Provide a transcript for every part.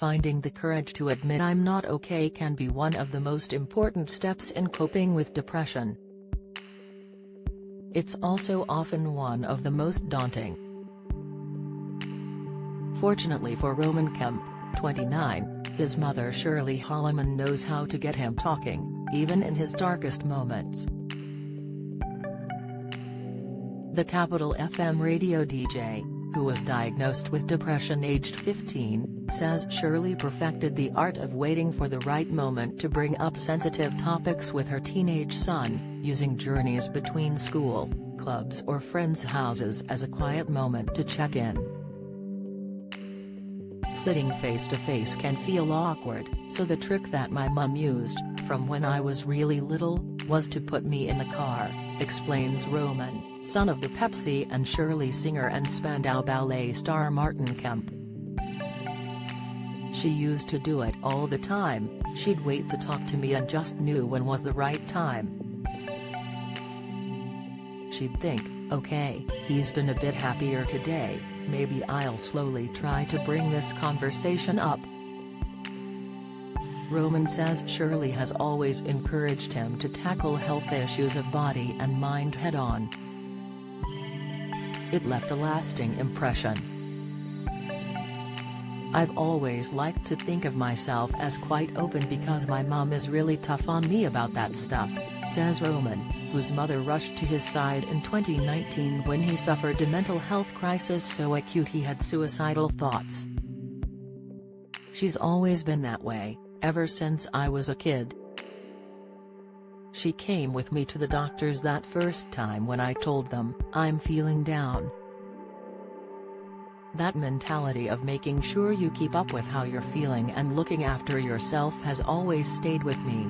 finding the courage to admit I'm not okay can be one of the most important steps in coping with depression. It's also often one of the most daunting. Fortunately for Roman Kemp, 29, his mother Shirlie Holloman knows how to get him talking, even in his darkest moments. The Capital FM radio DJ, who was diagnosed with depression aged 15, says Shirlie perfected the art of waiting for the right moment to bring up sensitive topics with her teenage son, using journeys between school, clubs or friends' houses as a quiet moment to check in. Sitting face to face can feel awkward, so the trick that my mum used, from when I was really little, was to put me in the car, explains Roman, son of the Pepsi and Shirley singer and Spandau Ballet star Martin Kemp. She used to do it all the time. She'd wait to talk to me and just knew when was the right time. She'd think, okay, he's been a bit happier today, maybe I'll slowly try to bring this conversation up. Roman says Shirlie has always encouraged him to tackle health issues of body and mind head-on. It left a lasting impression. I've always liked to think of myself as quite open because my mom is really tough on me about that stuff, says Roman, whose mother rushed to his side in 2019 when he suffered a mental health crisis so acute he had suicidal thoughts. She's always been that way, ever since I was a kid. She came with me to the doctors that first time when I told them, I'm feeling down. That mentality of making sure you keep up with how you're feeling and looking after yourself has always stayed with me.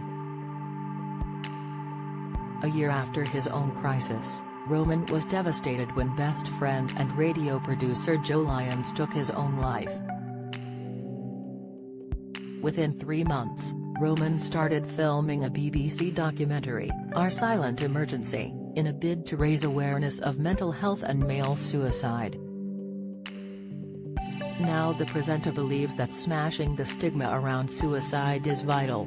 A year after his own crisis, Roman was devastated when best friend and radio producer Joe Lyons took his own life. Within 3 months, Roman started filming a BBC documentary, Our Silent Emergency, in a bid to raise awareness of mental health and male suicide. Now the presenter believes that smashing the stigma around suicide is vital.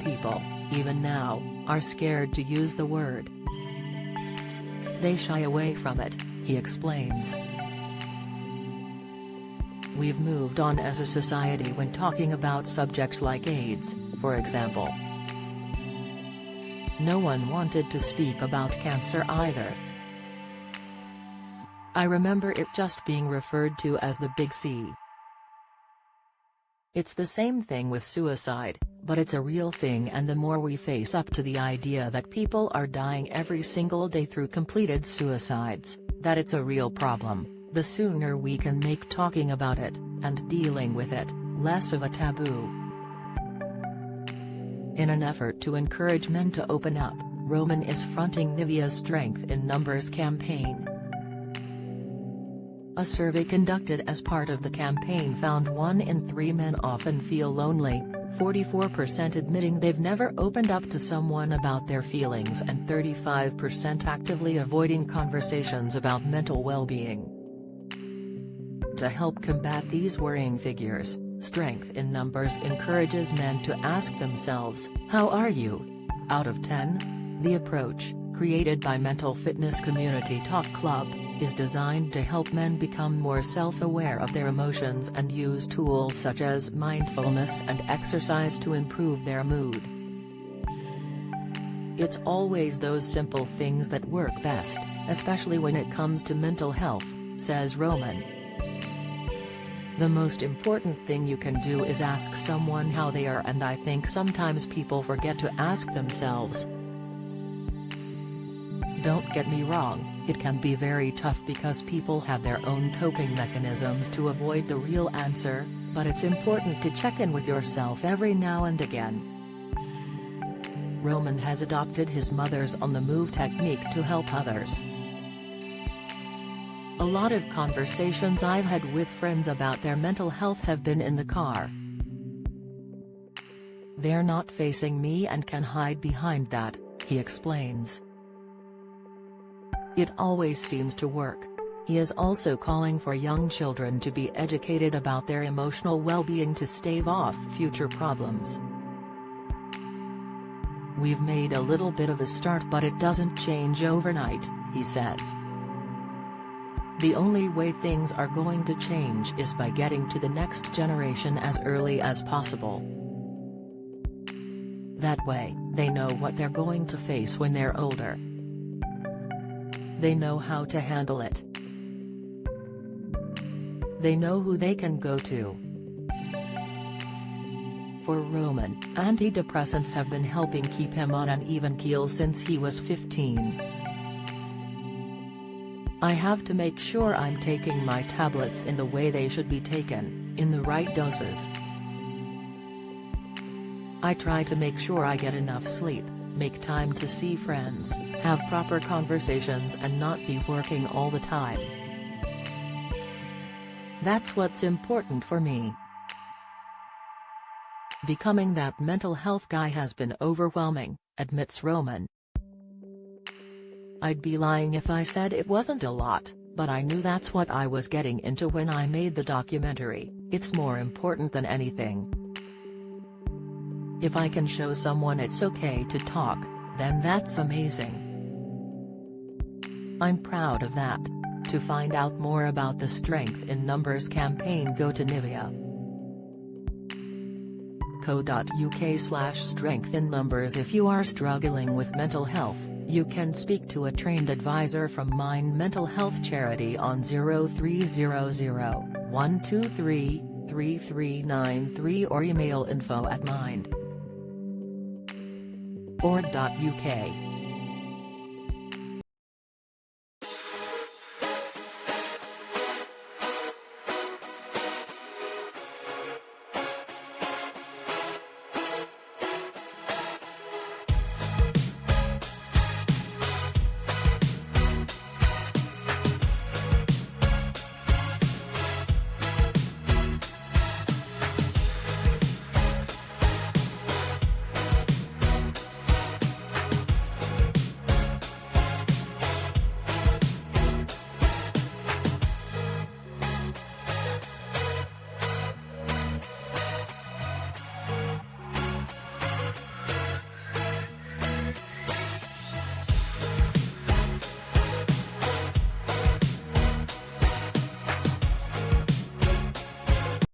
People, even now, are scared to use the word. They shy away from it, he explains. We've moved on as a society when talking about subjects like AIDS, for example. No one wanted to speak about cancer either. I remember it just being referred to as the Big C. It's the same thing with suicide, but it's a real thing, and the more we face up to the idea that people are dying every single day through completed suicides, that it's a real problem, the sooner we can make talking about it, and dealing with it, less of a taboo. In an effort to encourage men to open up, Roman is fronting Nivea's Strength in Numbers campaign. A survey conducted as part of the campaign found 1 in 3 men often feel lonely, 44% admitting they've never opened up to someone about their feelings and 35% actively avoiding conversations about mental well-being. To help combat these worrying figures, Strength in Numbers encourages men to ask themselves, how are you? Out of 10? The approach, created by Mental Fitness Community Talk Club, is designed to help men become more self-aware of their emotions and use tools such as mindfulness and exercise to improve their mood. It's always those simple things that work best, especially when it comes to mental health, says Roman. The most important thing you can do is ask someone how they are, and I think sometimes people forget to ask themselves. Don't get me wrong, it can be very tough because people have their own coping mechanisms to avoid the real answer, but it's important to check in with yourself every now and again. Roman has adopted his mother's on-the-move technique to help others. A lot of conversations I've had with friends about their mental health have been in the car. They're not facing me and can hide behind that, he explains. It always seems to work. He is also calling for young children to be educated about their emotional well-being to stave off future problems. "We've made a little bit of a start, but it doesn't change overnight," he says. "The only way things are going to change is by getting to the next generation as early as possible. That way, they know what they're going to face when they're older. They know how to handle it. They know who they can go to." For Roman, antidepressants have been helping keep him on an even keel since he was 15. "I have to make sure I'm taking my tablets in the way they should be taken, in the right doses. I try to make sure I get enough sleep, make time to see friends, have proper conversations and not be working all the time. That's what's important for me." Becoming that mental health guy has been overwhelming, admits Roman. "I'd be lying if I said it wasn't a lot, but I knew that's what I was getting into when I made the documentary. It's more important than anything. If I can show someone it's okay to talk, then that's amazing. I'm proud of that." To find out more about the Strength in Numbers campaign, go to nivea.co.uk/strengthinnumbers. If you are struggling with mental health, you can speak to a trained advisor from Mind Mental Health Charity on 0300 123 3393 or email info@mind.org.uk.